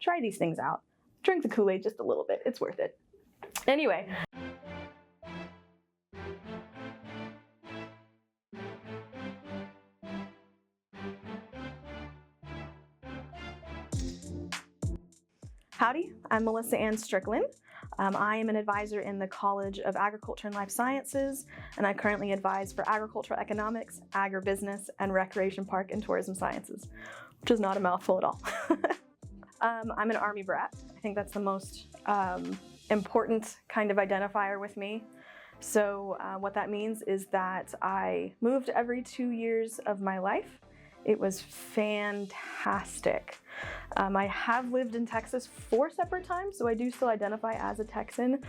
try these things out. Drink the Kool-Aid just a little bit, it's worth it. Anyway. Howdy, I'm Melyssa-Anne Stricklin. I am an advisor in the College of Agriculture and Life Sciences, and I currently advise for agricultural economics, agribusiness, and recreation park and tourism sciences, which is not a mouthful at all. I'm an Army brat. I think that's the most important kind of identifier with me. So what that means is that I moved every 2 years of my life. It was fantastic. I have lived in Texas 4 separate times, so I do still identify as a Texan,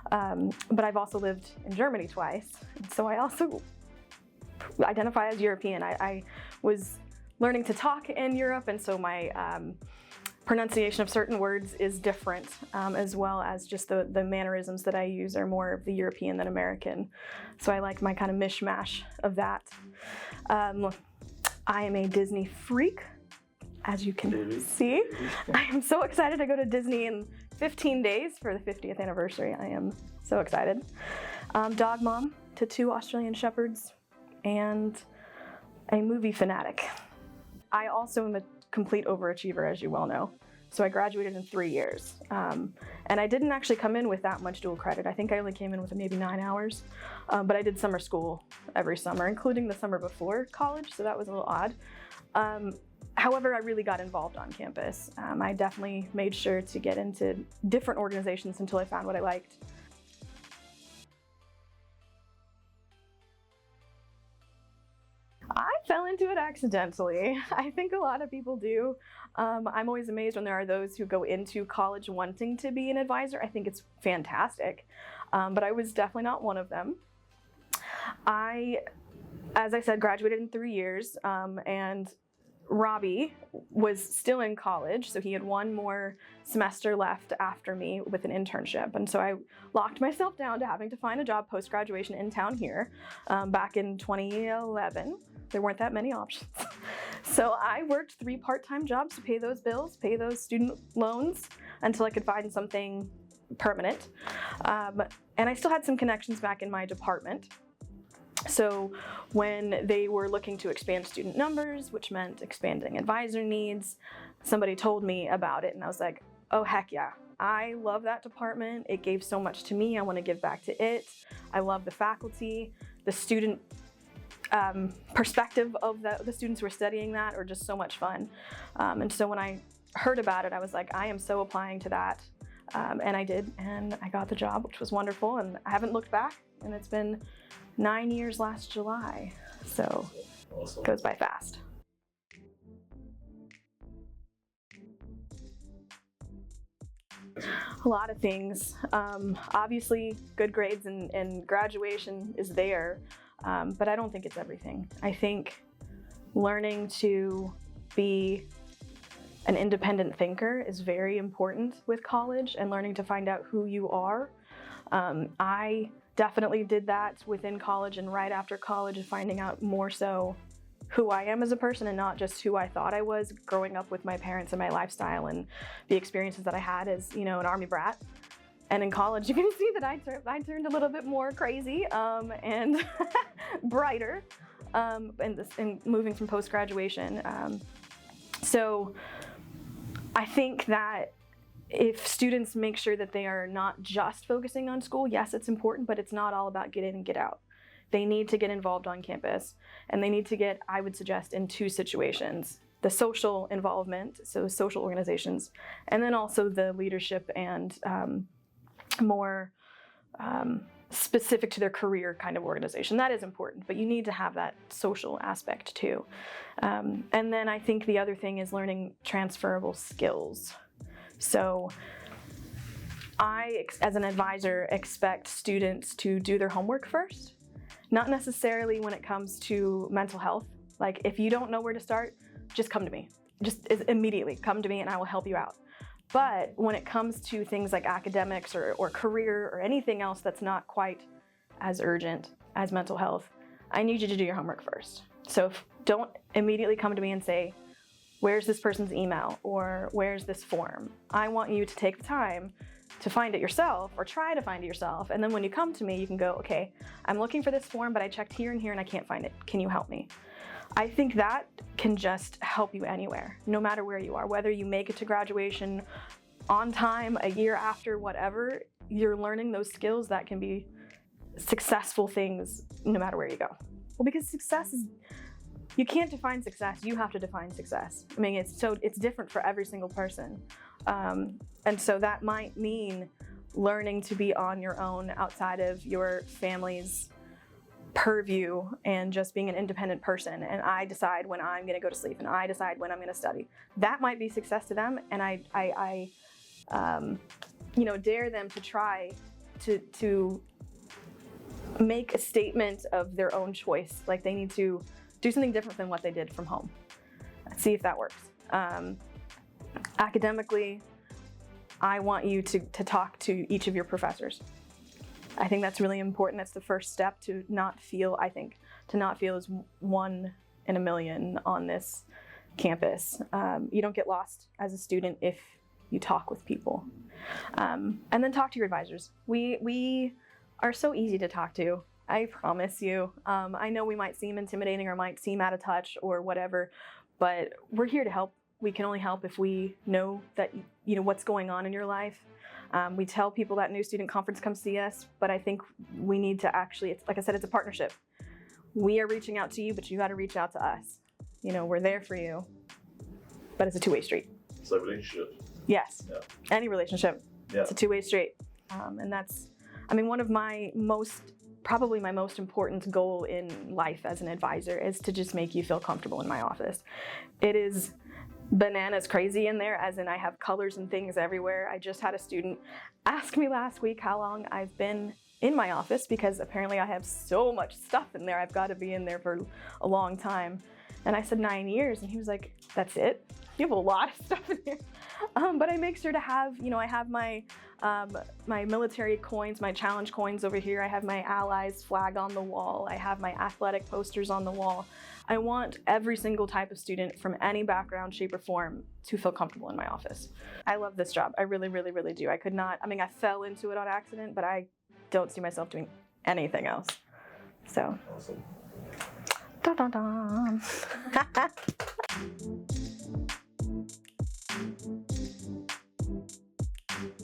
but I've also lived in Germany twice, so I also identify as European. I was learning to talk in Europe, and so my pronunciation of certain words is different, as well as just the mannerisms that I use are more of the European than American. So I like my kind of mishmash of that. I am a Disney freak, as you can see. I am so excited to go to Disney in 15 days for the 50th anniversary. I am so excited. Dog mom to 2 Australian Shepherds and a movie fanatic. I also am a complete overachiever, as you well know. So I graduated in 3 years. And I didn't actually come in with that much dual credit. I think I only came in with maybe 9 hours, but I did summer school every summer, including the summer before college, so that was a little odd. However, I really got involved on campus. I definitely made sure to get into different organizations until I found what I liked. I fell into it accidentally. I think a lot of people do. I'm always amazed when there are those who go into college wanting to be an advisor. I think it's fantastic, but I was definitely not one of them. As I said, graduated in 3 years, and Robbie was still in college, so he had 1 more semester left after me with an internship. And so I locked myself down to having to find a job post-graduation in town here back in 2011. There weren't that many options. So I worked 3 part-time jobs to pay those bills, pay those student loans until I could find something permanent. And I still had some connections back in my department. So when they were looking to expand student numbers, which meant expanding advisor needs, somebody told me about it and I was like, oh heck yeah, I love that department. It gave so much to me. I want to give back to it. I love the faculty, the student perspective of the students who are studying that are just so much fun. And so when I heard about it, I was like, I am so applying to that. And I did, and I got the job, which was wonderful. And I haven't looked back, and it's been 9 years last July. So awesome. It goes by fast. A lot of things. Obviously, good grades and graduation is there, but I don't think it's everything. I think learning to be an independent thinker is very important with college, and learning to find out who you are. I definitely did that within college and right after college, and finding out more so who I am as a person and not just who I thought I was growing up with my parents and my lifestyle and the experiences that I had as, you know, an Army brat. And in college, you can see that I turned a little bit more crazy and brighter and moving from post-graduation. So I think that if students make sure that they are not just focusing on school, yes, it's important, but it's not all about get in and get out. They need to get involved on campus, and they need to get, I would suggest, in 2 situations. The social involvement, so social organizations, and then also the leadership and more specific to their career kind of organization. That is important, but you need to have that social aspect too. And then I think the other thing is learning transferable skills. So I, as an advisor, expect students to do their homework first. Not necessarily when it comes to mental health. Like, if you don't know where to start, just come to me. Just immediately come to me and I will help you out. But when it comes to things like academics or career or anything else that's not quite as urgent as mental health, I need you to do your homework first. So don't immediately come to me and say, where's this person's email, or where's this form? I want you to take the time to find it yourself, or try to find it yourself. And then when you come to me, you can go, okay, I'm looking for this form, but I checked here and here and I can't find it. Can you help me? I think that can just help you anywhere, no matter where you are, whether you make it to graduation on time, a year after, whatever, you're learning those skills that can be successful things no matter where you go. Well, because success is, you can't define success, you have to define success. I mean, it's different for every single person. And so that might mean learning to be on your own outside of your family's purview and just being an independent person. And I decide when I'm gonna go to sleep, and I decide when I'm gonna study. That might be success to them, and I dare them to try to make a statement of their own choice. Like they need to do something different than what they did from home. See if that works. Academically, I want you to talk to each of your professors. I think that's really important. That's the first step to not feel as one in a million on this campus. You don't get lost as a student if you talk with people. And then talk to your advisors. We are so easy to talk to, I promise you. I know we might seem intimidating or might seem out of touch or whatever, but we're here to help. We can only help if we know that what's going on in your life. We tell people that new student conference, come see us, but I think we need to actually, like I said, it's a partnership. We are reaching out to you, but you got to reach out to us. We're there for you, but it's a two-way street. It's a relationship. Yes, yeah. Any relationship, yeah. It's a two-way street. And that's, one of probably my most important goal in life as an advisor is to just make you feel comfortable in my office. It is bananas crazy in there, as in I have colors and things everywhere. I just had a student ask me last week how long I've been in my office, because apparently I have so much stuff in there. I've got to be in there for a long time. And I said 9 years, and he was like, that's it? You have a lot of stuff in here. But I make sure to have, I have my military coins, my challenge coins over here. I have my Allies flag on the wall. I have my athletic posters on the wall. I want every single type of student from any background, shape, or form to feel comfortable in my office. I love this job. I really, really, really do. I could not, I fell into it on accident, but I don't see myself doing anything else. So. Awesome. Dun, dun, dun.